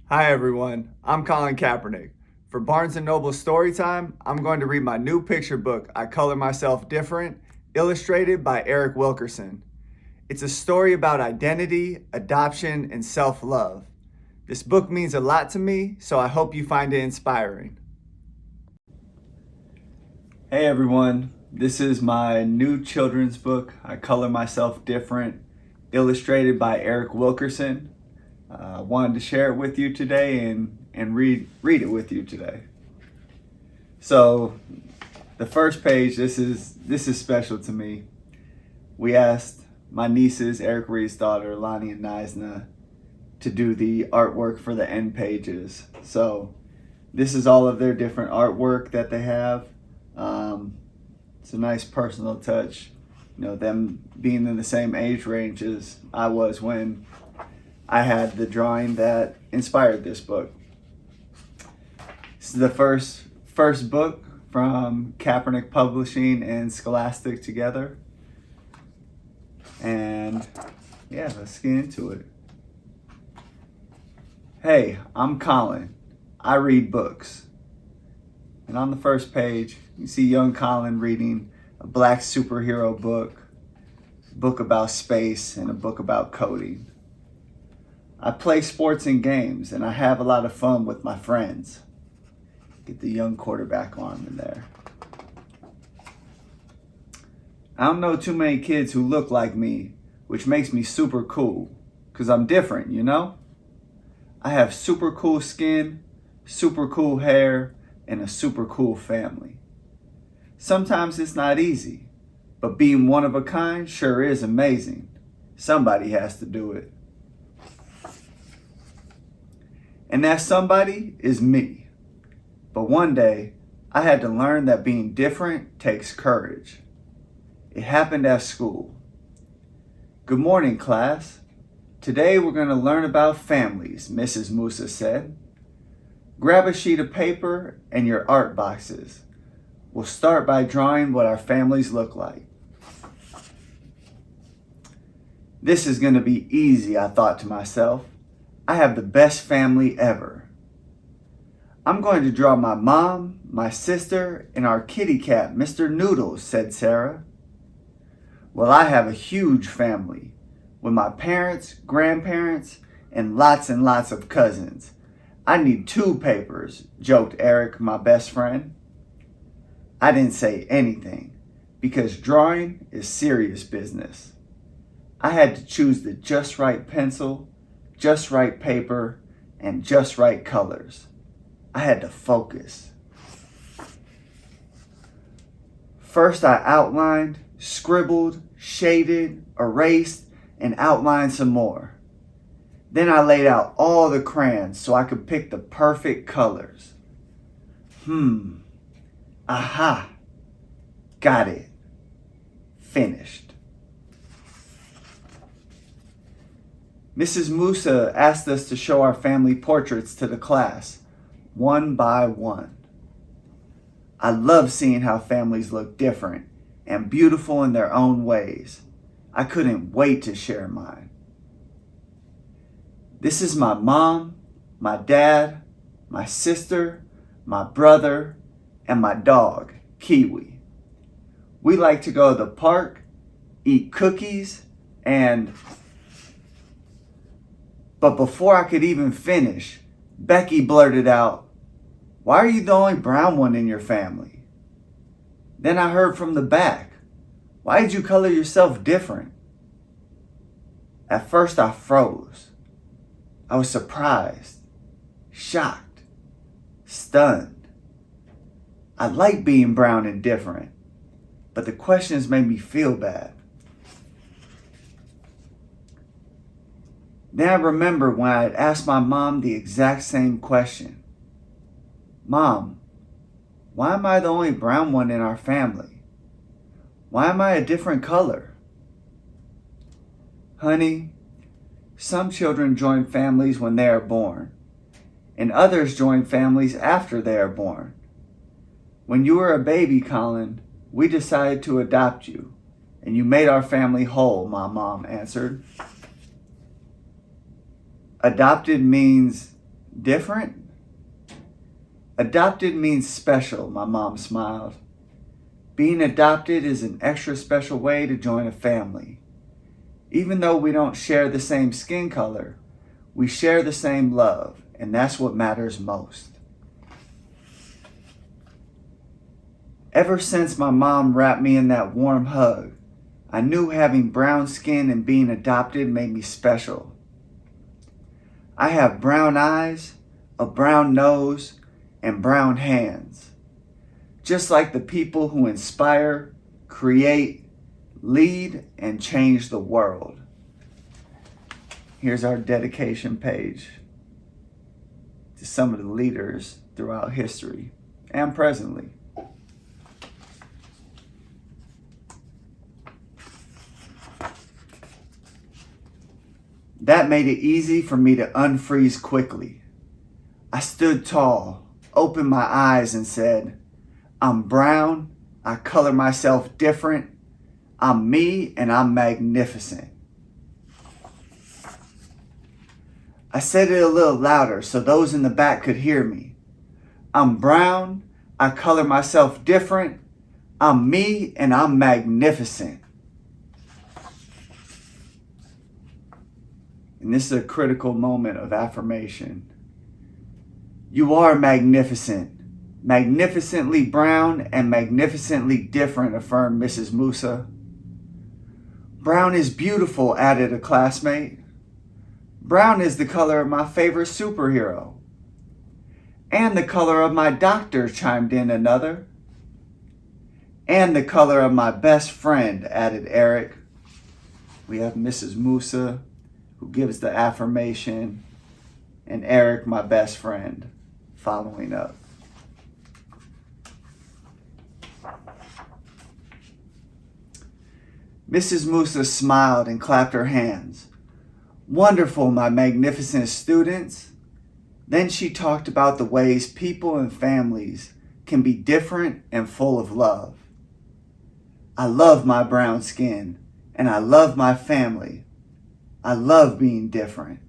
Hi everyone, I'm Colin Kaepernick. For Barnes & Noble Storytime, I'm going to read my new picture book, I Color Myself Different, illustrated by Eric Wilkerson. It's a story about identity, adoption, and self-love. This book means a lot to me, so I hope you find it inspiring. Hey everyone, this is my new children's book, I Color Myself Different, illustrated by Eric Wilkerson. I wanted to share it with you today and read it with you today. So the first page, this is special to me. We asked my nieces, Eric Reed's daughter, Lonnie and Nizna, to do the artwork for the end pages. So this is all of their different artwork that they have. It's a nice personal touch. You know, them being in the same age range as I was when I had the drawing that inspired this book. This is the first book from Kaepernick Publishing and Scholastic together. And yeah, let's get into it. Hey, I'm Colin. I read books. And on the first page, you see young Colin reading a black superhero book, a book about space, and a book about coding. I play sports and games, and I have a lot of fun with my friends. Get the young quarterback arm in there. I don't know too many kids who look like me, which makes me super cool, because I'm different, you know? I have super cool skin, super cool hair, and a super cool family. Sometimes it's not easy, but being one of a kind sure is amazing. Somebody has to do it. And that somebody is me. But one day, I had to learn that being different takes courage. It happened at school. Good morning, class. Today we're going to learn about families, Mrs. Musa said. Grab a sheet of paper and your art boxes. We'll start by drawing what our families look like. This is going to be easy, I thought to myself. I have the best family ever. I'm going to draw my mom, my sister, and our kitty cat, Mr. Noodles, said Sarah. Well, I have a huge family with my parents, grandparents, and lots of cousins. I need 2 papers, joked Eric, my best friend. I didn't say anything because drawing is serious business. I had to choose the just right pencil, just right paper, and just right colors. I had to focus. First I outlined, scribbled, shaded, erased, and outlined some more. Then I laid out all the crayons so I could pick the perfect colors. Aha, got it, finished. Mrs. Musa asked us to show our family portraits to the class, one by one. I love seeing how families look different and beautiful in their own ways. I couldn't wait to share mine. This is my mom, my dad, my sister, my brother, and my dog, Kiwi. We like to go to the park, eat cookies, But before I could even finish, Becky blurted out, "Why are you the only brown one in your family?" Then I heard from the back, "Why did you color yourself different?" At first I froze. I was surprised, shocked, stunned. I like being brown and different, but the questions made me feel bad. Then I remember when I had asked my mom the exact same question. "Mom, why am I the only brown one in our family? Why am I a different color?" "Honey, some children join families when they are born, and others join families after they are born. When you were a baby, Colin, we decided to adopt you, and you made our family whole," my mom answered. Adopted means Different? Adopted means special, my mom smiled. Being adopted is an extra special way to join a family. Even though we don't share the same skin color, we share the same love, and that's what matters most. Ever since my mom wrapped me in that warm hug, I knew having brown skin and being adopted made me special. I have brown eyes, a brown nose, and brown hands. Just like the people who inspire, create, lead, and change the world. Here's our dedication page to some of the leaders throughout history and presently. That made it easy for me to unfreeze quickly. I stood tall, opened my eyes, and said, I'm brown, I color myself different, I'm me, and I'm magnificent. I said it a little louder so those in the back could hear me. I'm brown, I color myself different, I'm me, and I'm magnificent. And this is a critical moment of affirmation. You are magnificent, magnificently brown and magnificently different, affirmed Mrs. Musa. Brown is beautiful, added a classmate. Brown is the color of my favorite superhero. And the color of my doctor, chimed in another. And the color of my best friend, added Eric. We have Mrs. Musa, who gives the affirmation, and Eric, my best friend, following up. Mrs. Musa smiled and clapped her hands. Wonderful, my magnificent students. Then she talked about the ways people and families can be different and full of love. I love my brown skin, and I love my family. I love being different.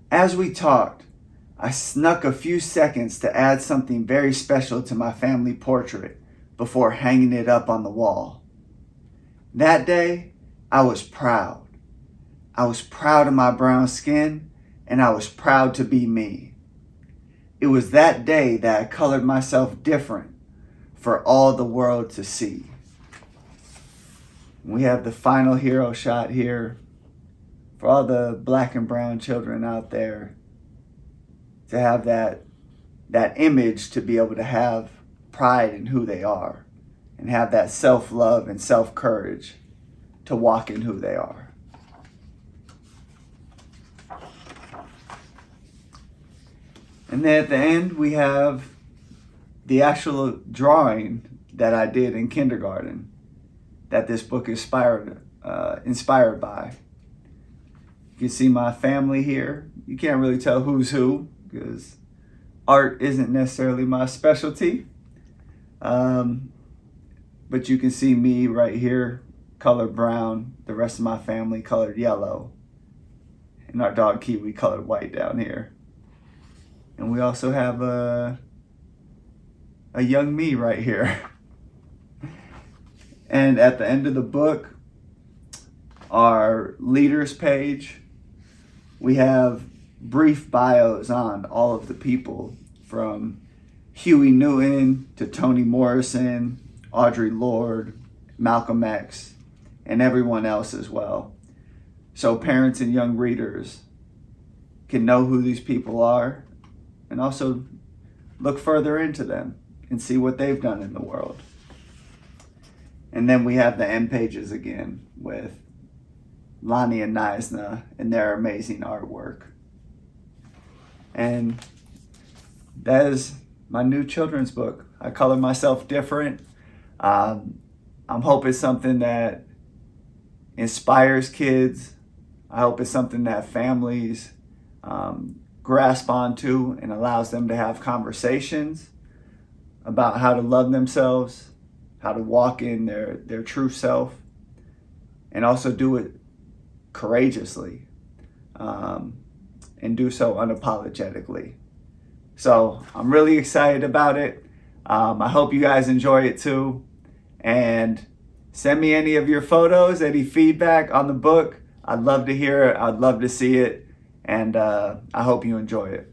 As we talked, I snuck a few seconds to add something very special to my family portrait before hanging it up on the wall. That day, I was proud. I was proud of my brown skin, and I was proud to be me. It was that day that I colored myself different for all the world to see. We have the final hero shot here for all the black and brown children out there to have that image, to be able to have pride in who they are and have that self-love and self-courage to walk in who they are. And then at the end, we have the actual drawing that I did in kindergarten that this book is inspired by. You can see my family here. You can't really tell who's who because art isn't necessarily my specialty. But you can see me right here, colored brown. The rest of my family colored yellow. And our dog Kiwi colored white down here. And we also have a young me right here. And at the end of the book, our leaders page, we have brief bios on all of the people from Huey Newton to Toni Morrison, Audre Lorde, Malcolm X, and everyone else as well. So parents and young readers can know who these people are and also look further into them and see what they've done in the world. And then we have the end pages again with Lonnie and Naisna and their amazing artwork. And that is my new children's book. I color myself different. I'm hoping it's something that inspires kids. I hope it's something that families grasp onto and allows them to have conversations about how to love themselves, how to walk in their true self, and also do it courageously, and do so unapologetically. So I'm really excited about it. I hope you guys enjoy it too. And send me any of your photos, any feedback on the book. I'd love to hear it. I'd love to see it. And I hope you enjoy it.